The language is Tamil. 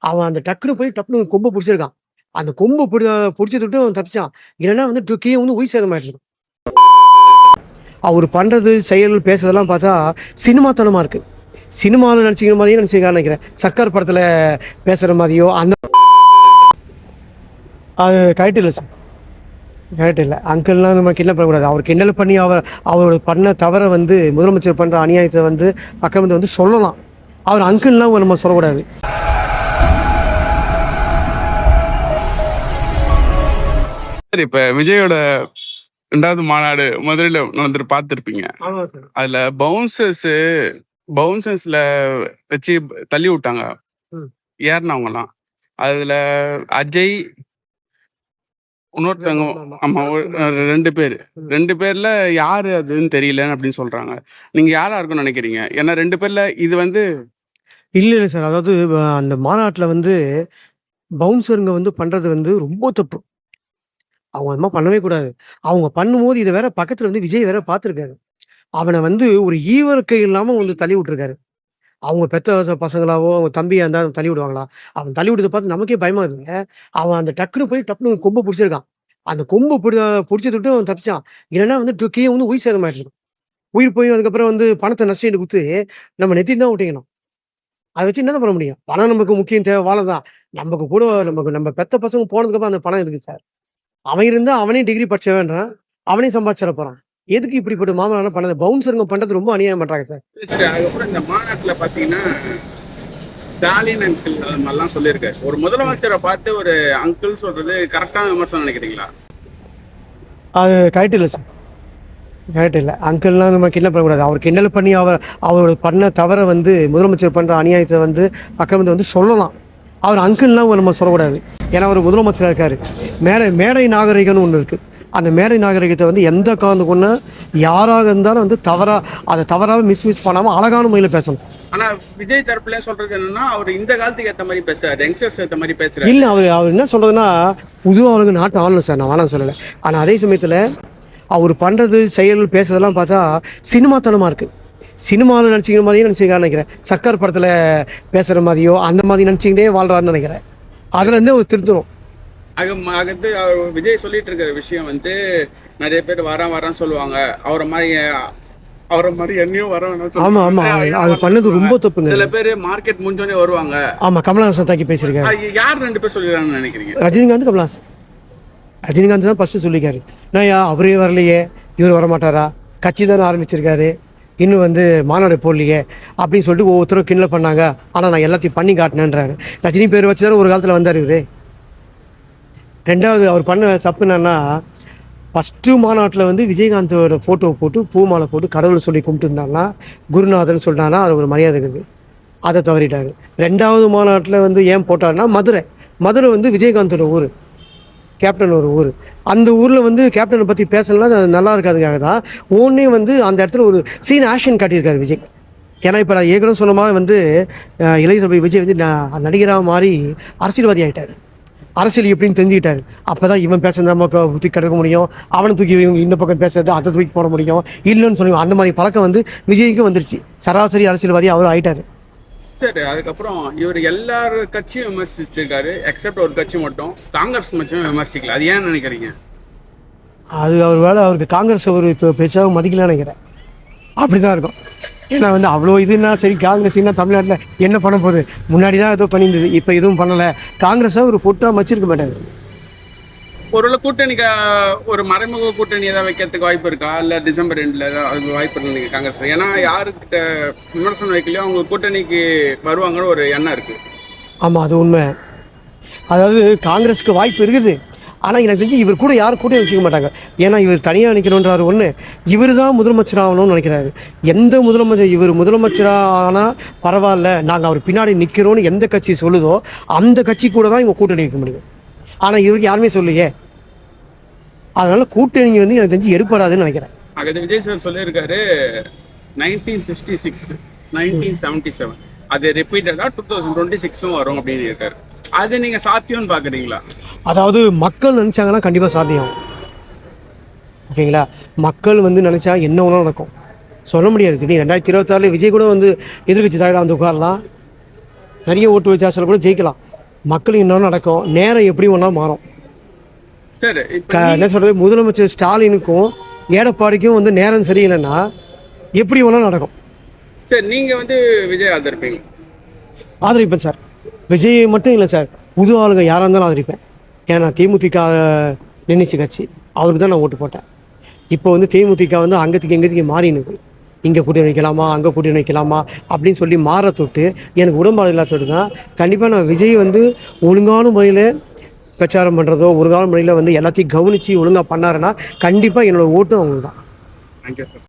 அவன் அந்த டக்குனு போய் டப்புனு கொம்ப புடிச்சிருக்கான். அந்த கொம்பு புடிச்சத விட்டு அவன் தப்பிச்சான். இல்லன்னா வந்து கீழ வந்து உயிர் சேதமாயிருக்கும். அவரு பண்றது, செயல், பேசுறதெல்லாம் பார்த்தா சினிமாத்தனமா இருக்கு. சினிமால நடிச்சுக்கிற மாரியே நடிச்சிருக்காருன்னு நெனைக்கிறேன். சர்க்கார் படத்துல பேசுற மாரியோ, அந்த அது கரெக்ட் இல்ல சார். கரெக்ட் இல்ல. அங்கிள்லாம் நம்ம கிண்டல் பண்ணக்கூடாது. அவர் கிண்டல் பண்ணி அவர் பண்ண தவற வந்து முதலமைச்சர் பண்ற அநியாயத்த வந்து மக்கள் வந்து சொல்லலாம். அவர் அங்கிள்லாம் நம்ம சொல்லக்கூடாது. சரி, இப்ப விஜயோட 2வது மாநாடு மதுரையில வந்துட்டு பார்த்திருப்பீங்க. ஆமா சார். அதுல பவுன்சர்ஸ்ல வச்சு தள்ளி விட்டாங்க ம். ஏறினவங்கலாம். அதுல அஜய், இன்னொருத்தவங்க, ஆமா, 2 பேர். 2 பேர்ல யாரு அதுன்னு தெரியல அப்படின்னு சொல்றாங்க. நீங்க யாரா இருக்கும்னு நினைக்கிறீங்க? ஏன்னா 2 பேர்ல இது வந்து இல்ல சார். அதாவது அந்த மாநாட்டுல வந்து பவுன்சருங்க வந்து பண்றது வந்து ரொம்ப தப்பு. அவங்க அது மாரி பண்ணவே கூடாது. அவங்க பண்ணும்போது இத வேற பக்கத்துல வந்து விஜய் வேற பார்த்துருக்காரு. அவன வந்து ஒரு ஈவரக்கை இல்லாம வந்து தள்ளி விட்டுருக்காரு. அவங்க பெத்த பசங்களாவோ, அவங்க தம்பியா இருந்தா தள்ளி விடுவாங்களா? அவன் தள்ளி விட்டத பார்த்து நமக்கே பயமா இருக்குங்க. அவன் அந்த டக்குனு போய் டப்புனு கொம்ப புடிச்சிருக்கான். அந்த கொம்பு புடிச்சத விட்டு அவன் தப்பிச்சான். இல்லன்னா வந்து கீழ வந்து உயிர் சேதமாயிருக்கும். உயிர் போய் அதுக்கப்புறம் வந்து பணத்த நஷ்டஈடு குடுத்து நம்ம நெத்தில தான் ஒட்டிக்கணும். அத வச்சு என்ன பண்ண முடியும்? பணம் நமக்கு முக்கியம் தேவை வாழதான். நமக்கு கூட நம்ம பெத்த பசங்க போனதுக்கப்புறம் அந்த பணம் எதுக்கு சார்? அவன் இருந்தா அவனே டிகிரி படிச்சவன்றான். அவனே சம்பாதிச்சிட போறான். எதுக்கு இப்படிப்பட்ட மாமனாரெல்லாம் பண்ணது? பவுன்சருங்க பண்றது ரொம்ப அநியாயம் பண்றாங்க சார். சரி, அதுக்கப்புறம் இந்த மாநாட்டுல பாத்தீங்கன்னா ஸ்டாலின் அங்கிள் அந்த மாதிரிலாம் சொல்லியிருக்காரு. ஒரு முதலமைச்சரை பார்த்து ஒரு அங்கிள் சொல்றது கரெக்டான விமர்சனம் நினைக்கிறீங்களா? அது கரெக்ட் இல்ல சார். கரெக்ட் இல்ல. அங்கிள்லாம் நம்ம கிண்டல் பண்ணக்கூடாது. அவர் கிண்டல் பண்ணி அவர் பண்ண தவற வந்து முதலமைச்சர் பண்ற அநியாயத்த வந்து மக்கள் வந்து சொல்லலாம். அவர் அங்கிள்லாம் நம்ம சொல்லக்கூடாது. ஏன்னா அவர் முதலமைச்சராக இருக்காரு. மேடை நாகரிகம்னு ஒன்று இருக்கு. அந்த மேடை நாகரிகத்தை வந்து எந்த காரணத்து கொண்டு யாராக இருந்தாலும் வந்து அதை தவறாக மிஸ்யூஸ் பண்ணாமல் அழகான முறையில் பேசணும். ஆனா விஜய் தரப்புல சொல்றது என்னன்னா, அவர் இந்த காலத்துக்கு ஏற்ற மாதிரி பேசுறாரு, யங்ஸ்டர்ஸ் ஏற்ற மாதிரி பேசுறாரு. இல்லை, அவர் என்ன சொல்றதுன்னா, புதுவாக அவருக்கு நாட்டு ஆளணும் சார். நான் வேணாம் சொல்லலை. ஆனால் அதே சமயத்தில் அவர் பண்றது, செயல், பேசுறதெல்லாம் பார்த்தா சினிமாத்தனமா இருக்கு. சினிமாவில் நடிச்சுக்கிற மாதிரியே நடிச்சிருக்காருன்னு நினைக்கிறேன். சர்க்கார் படத்துல பேசுற மாதிரியோ, அந்த மாதிரி நடிச்சுக்கிட்டே வாழ்றாருன்னு நினைக்கிறேன். அதுல இருந்து ஒரு திருத்தணும். அகத்து விஜய் சொல்லிட்டு இருக்கிற விஷயம் வந்து நிறைய பேர் வரான்னு சொல்லுவாங்க. அவரை மாதிரி என்னையும் வர. ஆமா ஆமா, அது பண்ணது ரொம்ப தப்புங்க. சில பேர் மார்க்கெட் முடிஞ்சோடனே வருவாங்க. ஆமா, கமலஹாசன் தாக்கி பேசியிருக்காரு. யார் 2 பேர் சொல்லிடுறாங்கன்னு நினைக்கிறீங்க? ரஜினிகாந்த், கமலஹாசன். ரஜினிகாந்த் தான் ஃபர்ஸ்ட் சொல்லிக்காரு. நான் அவரே வரலையே, இவர் வரமாட்டாரா, கட்சி தானே ஆரம்பிச்சிருக்காரு, இன்னும் வந்து மாநாடு போடலையே அப்படின்னு சொல்லிட்டு ஒவ்வொருத்தரும் கிண்டல் பண்ணாங்க. ஆனால் நான் எல்லாத்தையும் பண்ணி காட்டினேன்றாரு. ரஜினி பேர் வச்சு தானே ஒரு காலத்தில் வந்தார் இவரு. 2வது அவர் பண்ண தப்பு என்னன்னா, ஃபஸ்ட்டு மாநாட்டில் வந்து விஜயகாந்தோட ஃபோட்டோ போட்டு பூ மாலை போட்டு கடவுளை சொல்லி கும்பிட்டு இருந்தாங்கன்னா, குருநாதன் சொல்லிட்டாங்கன்னா அது ஒரு மரியாதை இருக்குது. அதை தவறிட்டாரு. 2வது மாநாட்டில் வந்து ஏன் போட்டாருன்னா, மதுரை வந்து விஜயகாந்தோட ஊர், கேப்டன் ஒரு ஊர். அந்த ஊரில் வந்து கேப்டனை பற்றி பேசலாம் அது நல்லா இருக்காதுக்காக தான் ஒன்றே வந்து அந்த இடத்துல ஒரு சீன் ஆக்ஷன் காட்டியிருக்காரு விஜய். ஏன்னா இப்போ நான் ஏற்கனவே சொன்ன மாதிரி வந்து இளைய தளபதி விஜய் வந்து நடிகராக மாறி அரசியல்வாதி ஆகிட்டார். அரசியல் எப்படின்னு தெரிஞ்சுக்கிட்டாரு. அப்போ தான் இவன் பேசுறது நம்ம தூக்கி கிடக்க முடியும், அவனை தூக்கி இந்த பக்கம் பேசுறது அதை தூக்கி போட முடியும். இல்லைன்னு சொல்லி அந்த மாதிரி பழக்கம் வந்து விஜய்க்கும் வந்துருச்சு. சராசரி அரசியல்வாதி அவர் ஆகிட்டார். சரி, அதுக்கப்புறம் இவர் எல்லாரும் கட்சியும் விமர்சிச்சிருக்காரு, எக்ஸப்ட் ஒரு கட்சி மட்டும் காங்கிரஸ் மட்டும் விமர்சிக்கல. அது ஏன்னு நினைக்கிறீங்க? அது அவர் வேலை, அவருக்கு காங்கிரஸ் ஒரு இப்போ பேச்சாக மதிக்கலான்னு நினைக்கிறேன். அப்படிதான் இருக்கும். ஏன்னா வந்து அவ்வளோ இதுன்னா சரி, காங்கிரஸ்னா தமிழ்நாட்டில் என்ன பண்ண போகுது? முன்னாடி தான் ஏதோ பண்ணியிருந்தது, இப்போ எதுவும் பண்ணலை. காங்கிரஸாக ஒரு ஃபோட்டோ வச்சிருக்க மாட்டாங்க. ஒருவேளை கூட்டணிக்கு ஒரு மறைமுக கூட்டணி ஏதாவது வைக்கிறதுக்கு வாய்ப்பு இருக்கா? இல்லை டிசம்பர் 2 அது வாய்ப்பு இருக்கு காங்கிரஸ்? ஏன்னா யாருக்கிட்ட விமர்சனம் வைக்கலையோ அவங்க கூட்டணிக்கு வருவாங்கன்னு ஒரு எண்ணம் இருக்கு. ஆமாம், அது உண்மை. அதாவது காங்கிரஸுக்கு வாய்ப்பு இருக்குது. ஆனால் எனக்கு தெரிஞ்சு இவர் கூட யாரும் கூட்டணி வச்சுக்க மாட்டாங்க. ஏன்னா இவர் தனியாக நிற்கணுன்றாரு ஒன்று. இவர் தான் முதலமைச்சர் ஆகணும்னு நினைக்கிறாரு. எந்த முதலமைச்சர் இவர் முதலமைச்சராக ஆனால் பரவாயில்ல, நாங்கள் அவர் பின்னாடி நிற்கிறோன்னு எந்த கட்சி சொல்லுதோ அந்த கட்சி கூட தான் இவங்க கூட்டணி வைக்க முடியும். ஆனால் இவருக்கு யாருமே சொல்லையே. அதனால கூட்டணி வந்து எனக்கு தெரிஞ்சு எடுப்படாதுன்னு நினைக்கிறேன். அது விஜய் சார் சொல்லியிருக்காரு 1966, 1977 அது ரிப்பீட்டடாக 2026 வரும் அப்படின்னு இருக்காரு. அது நீங்க சாத்தியம்னு பாக்குறீங்களா? அதாவது மக்கள் நினைச்சாங்கன்னா கண்டிப்பா சாத்தியம். ஓகேங்களா? மக்கள் வந்து நினைச்சா என்ன ஒன்றும் நடக்கும் சொல்ல முடியாது. நீ 2026 விஜய் கூட வந்து எதிர்கட்சி தலைவராக வந்து உட்காரலாம். நிறைய ஓட்டு வித்தியாசத்தில் கூட ஜெயிக்கலாம். மக்கள் இன்னும் நடக்கும், நேரம் எப்படி ஒன்றா மாறும். சார் இப்போ என்ன சொல்கிறது, முதலமைச்சர் ஸ்டாலினுக்கும் எடப்பாடிக்கும் வந்து நேரம் சரியில்லைன்னா எப்படி ஒன்றா நடக்கும். சார் நீங்கள் வந்து விஜய் ஆதரிப்பீங்க? ஆதரிப்பேன் சார். விஜய் மட்டும் இல்லை சார், புது ஆளுங்க யாராக இருந்தாலும் ஆதரிப்பேன். ஏன்னா தேமுதிக நினைச்ச கட்சி, அவருக்கு தான் நான் ஓட்டு போட்டேன். இப்போ வந்து தேமுதிக வந்து அங்கத்துக்கு எங்கத்துக்கு மாறினுது. இங்கே கூட்டணி வைக்கலாமா, அங்கே கூட்டணி வைக்கலாமா அப்படின்னு சொல்லி மாற தொட்டு எனக்கு உடம்பாடு இல்லாத தொட்டுனா கண்டிப்பாக நான் விஜய் வந்து ஒழுங்கான முறையில் பிரச்சாரம் பண்ணுறதோ ஒழுங்கான முறையில் வந்து எல்லாத்தையும் கவனித்து ஒழுங்காக பண்ணாருன்னா கண்டிப்பாக என்னோடய ஓட்டும் அவங்க தான். Thank you sir.